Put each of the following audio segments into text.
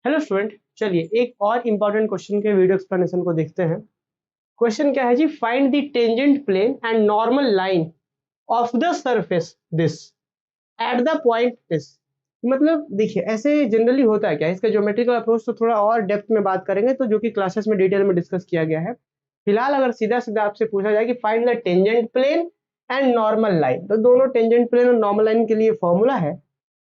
Hello student, चलिए एक और इम्पॉर्टेंट क्वेश्चन के वीडियो एक्सप्लेनेशन को देखते हैं। क्वेश्चन क्या है जी? Find the tangent plane and normal line of the surface this at the point this. मतलब देखिए, ऐसे जनरली होता है क्या, इसका ज्योमेट्रिकल अप्रोच तो थोड़ा और डेप्थ में बात करेंगे, तो जो कि क्लासेस में डिटेल में डिस्कस किया गया है। फिलहाल अगर सीधा सीधा आपसे पूछा जाए कि find the tangent plane and normal line, तो दोनों टेंजेंट प्लेन और नॉर्मल लाइन के लिए फॉर्मूला है।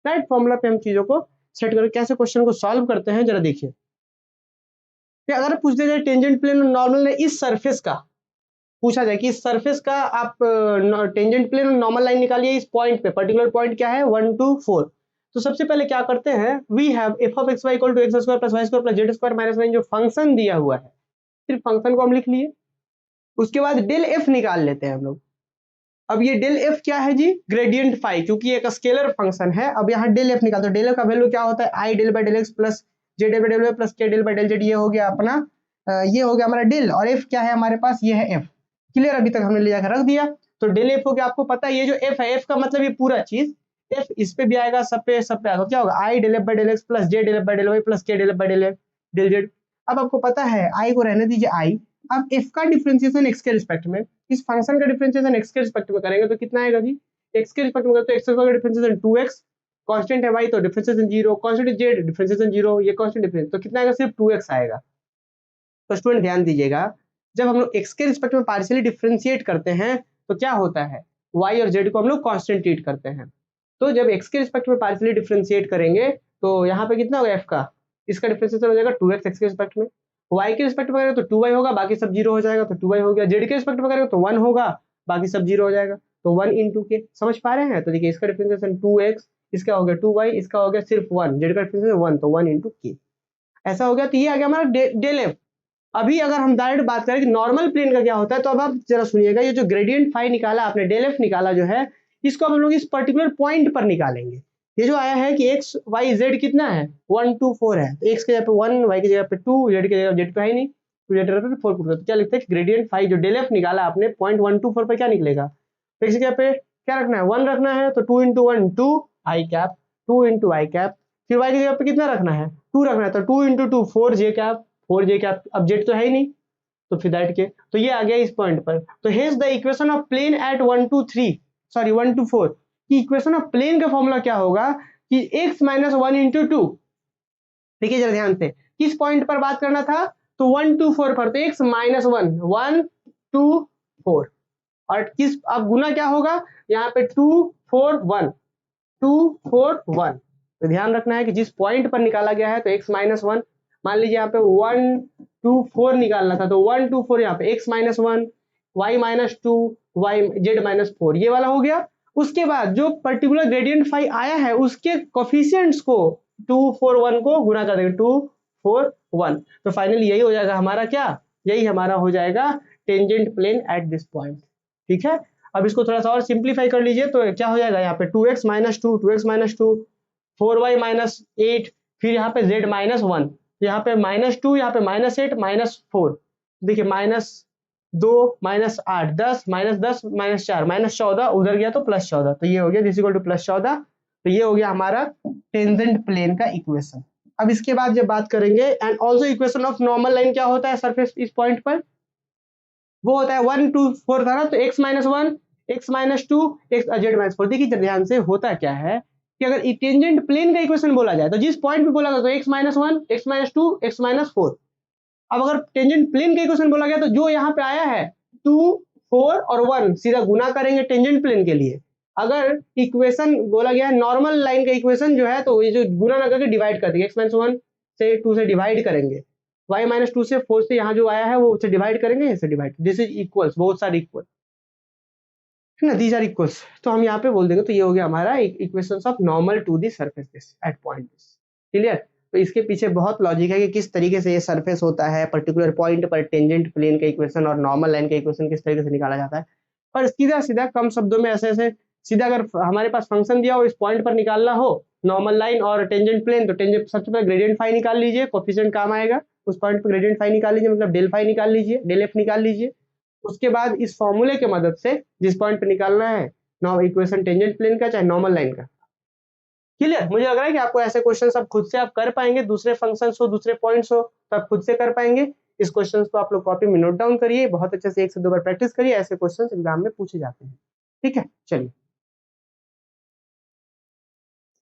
राइट फॉर्मूला पे हम चीजों को सेट करके कैसे क्वेश्चन को सॉल्व करते हैं जरा देखिए। कि अगर पूछ दिया जाए टेंजेंट प्लेन और नॉर्मल लाइन इस सरफेस का, पूछा जाए कि इस सरफेस का आप टेंजेंट प्लेन और नॉर्मल लाइन निकालिए इस पॉइंट पे, पर्टिकुलर पॉइंट क्या है 1 2 4। तो सबसे पहले क्या करते हैं, we have F of X Y equal to X square plus Y square plus Z square minus 9 जो फंक्शन दिया हुआ है, सिर्फ फंक्शन को हम लिख लिए। उसके बाद डेल एफ निकाल लेते हैं हम लोग। अब ये डेल एफ क्या है जी? ग्रेडियंट फाई, क्योंकि एक स्केलर फंक्शन है। अब यहाँ डेल एफ निकालते हैं। डेल एफ का वैल्यू क्या होता है? I del by del X plus J del by del Y plus K del by del Z. ये हो गया अपना ये हो गया हमारा डेल, और एफ क्या है हमारे पास? ये है एफ। क्लियर? अभी तक हमने ले जाकर रख दिया। तो डेल एफ हो गया, आपको पता है ये जो एफ है, एफ का मतलब ये पूरा चीज, एफ इस पे भी आएगा, सब पे आएगा। क्या होगा? I del F by del X plus J del F by del Y plus K del F by del Z. अब आपको पता है आई को रहने दीजिए आई। अब एफ का डिफरेंशिएशन एक्स के रिस्पेक्ट में, इस फंक्शन का डिफरेंशिएशन एक्स के रिस्पेक्ट में करेंगे तो कितना आएगा जी? एक्स के रिस्पेक्ट में करें तो एक्स का डिफरेंशिएशन 2x, कांस्टेंट है y तो डिफरेंशिएशन 0, कांस्टेंट है z डिफरेंशिएशन 0, ये कांस्टेंट डिफरेंस तो कितना आएगा? सिर्फ 2x आएगा। तो स्टूडेंट ध्यान दीजिएगा, जब हम लोग एक्स के रिस्पेक्ट में पार्शियली डिफरेंशिएट करते हैं तो क्या होता है, y और z को हम लोग कांस्टेंट ट्रीट करते हैं। तो जब एक्स के रिस्पेक्ट में पार्शियली डिफरेंशिएट करेंगे तो यहाँ पे कितना होगा f का? इसका डिफरेंशिएशन हो जाएगा 2x एक्स के रिस्पेक्ट में, y के रिस्पेक्ट में करेंगे तो 2y होगा, बाकी सब 0 हो जाएगा तो 2y हो गया। z के रिस्पेक्ट में करेंगे तो 1 होगा, बाकी सब 0 हो जाएगा। तो 1 इंटू के, समझ पा रहे हैं? तो देखिए इसका डिफरेंशिएशन 2x, इसका हो गया 2y, इसका हो गया सिर्फ 1, z का डिफरेंशिएशन 1 तो 1 इंटू के, ऐसा हो गया। तो ये आ गया हमारा डेल एफ। अभी अगर हम डायरेक्ट बात करें कि नॉर्मल प्लेन का क्या होता है, तो अब आप जरा सुनिएगा, ये जो ग्रेडियंट फाई निकाला आपने, डेल एफ निकाला जो है, इसको हम लोग इस पर्टिकुलर पॉइंट पर निकालेंगे। ये जो आया है कि एक्स वाई जेड कितना है 1 2 4 है, तो एक्स की जगह पे 1, वाई की जगह पे 2, जेड की जगह जेड पे है नहीं, तो जेड पे 4 पुट, तो क्या लिखते हैं ग्रेडियंट फाई जो डेल एफ निकाला आपने पॉइंट 1 2 4 पे क्या निकलेगा? तो एक्स की जगह पे क्या रखना है? 1 रखना है, तो 2 इंटू 1 2 आई कैप, 2 इंटू आई कैप। फिर वाई की जगह पे कितना रखना है? 2 रखना है, तो 2 इंटू 2 4 जे कैप, 4 जे कैप। अब जेड तो है ही नहीं, तो फिर दैट के, तो ये आ गया इस पॉइंट पर। तो hence the equation of plane at 1 2 3 sorry 1 2 4 की इक्वेशन ऑफ प्लेन का फॉर्मूला क्या होगा कि x माइनस 1 इंटू 2। देखिए जरा ध्यान से, किस पॉइंट पर बात करना था? तो 1 2 4 पर, तो x माइनस 1 1 2 4, और किस, अब गुना क्या होगा यहाँ पे 2 4 1 2 4 1। तो ध्यान रखना है कि जिस पॉइंट पर निकाला गया है तो x माइनस 1, मान लीजिए यहाँ पे 1 2 4 निकालना था, तो 1 2 4 यहाँ पे x minus 1 y minus 2 y z minus 4, ये वाला हो गया। उसके बाद जो पर्टिकुलर ग्रेडियंट फाई आया है उसके कोफिशिएंट्स को 2 4 1 को गुना कर देंगे, 2 4 1, तो फाइनली यही हो जाएगा हमारा क्या, यही हमारा हो जाएगा tangent plane at this point. ठीक है, अब इसको थोड़ा सा और सिंप्लीफाई कर लीजिए तो क्या हो जाएगा यहाँ पे 2x minus 2 2x minus 2 4y minus 8, फिर यहाँ पे z माइनस 1, यहाँ पे माइनस 2, यहाँ पे माइनस 8 माइनस 4, देखिए minus 2 minus 8 10 minus 10 minus 4 minus 14, उधर गया तो प्लस 14, तो ये हो गया दिस इक्वल टू प्लस 14। तो ये हो गया हमारा टेंजेंट प्लेन का इक्वेशन। अब इसके बाद जब बात करेंगे, and also equation of normal line क्या होता है सरफेस इस पॉइंट पर, वो होता है 1 2 4 था ना, तो x minus 1 x minus 2 x Z minus 4। देखिए ध्यान से, होता क्या है कि अगर टेंजेंट प्लेन का इक्वेशन बोला जाए तो जिस पॉइंट पे बोला गया तो x minus 1 x minus 2 x minus 4। अब अगर टेंजेंट प्लेन का इक्वेशन बोला गया तो जो यहाँ पे आया है 2 4 और 1 सीधा गुना करेंगे टेंजेंट प्लेन के लिए। अगर इक्वेशन बोला गया है नॉर्मल लाइन का इक्वेशन जो है, तो ये जो गुना ना करके डिवाइड कर देंगे, x माइनस 1 से 2 से डिवाइड करेंगे, y माइनस 2 से 4 से यहाँ जो आया है वो उसे डिवाइड करेंगे, इसे डिवाइड, दिस इज इक्वल्स, बहुत सारे इक्वल है ना, दीज आर इक्वल्स। तो हम यहाँ पे बोल देंगे तो ये हो गया हमारा equations of normal to the surface this at point this. Clear? तो इसके पीछे बहुत लॉजिक है कि किस तरीके से ये सरफेस होता है, पर्टिकुलर पॉइंट पर टेंजेंट प्लेन का इक्वेशन और नॉर्मल लाइन का इक्वेशन किस तरीके से निकाला जाता है। पर सीधा सीधा कम शब्दों में ऐसे ऐसे सीधा अगर हमारे पास फंक्शन दिया हो इस पॉइंट पर निकालना हो नॉर्मल लाइन और टेंजेंट प्लेन, तो टेंजेंट सबसे पहले ग्रेडियंट फाई निकाल लीजिए, कोफिशिएंट काम आएगा, उस पॉइंट पर ग्रेडियंट फाई निकाल लीजिए, मतलब डेल फाई निकाल लीजिए, डेल एफ निकाल लीजिए। उसके बाद इस फॉर्मूले के मदद से जिस पॉइंट पे निकालना है इक्वेशन टेंजेंट प्लेन का चाहे नॉर्मल लाइन का, क्लियर? मुझे लग रहा है कि आपको ऐसे क्वेश्चन आप खुद से आप कर पाएंगे, दूसरे फंक्शंस हो, दूसरे पॉइंट्स हो, तो आप खुद से कर पाएंगे। इस क्वेश्चन को आप लोग कॉपी में नोट डाउन करिए, बहुत अच्छे से 1 से 2 बार प्रैक्टिस करिए, ऐसे क्वेश्चन एग्जाम में पूछे जाते हैं। ठीक है, चलिए।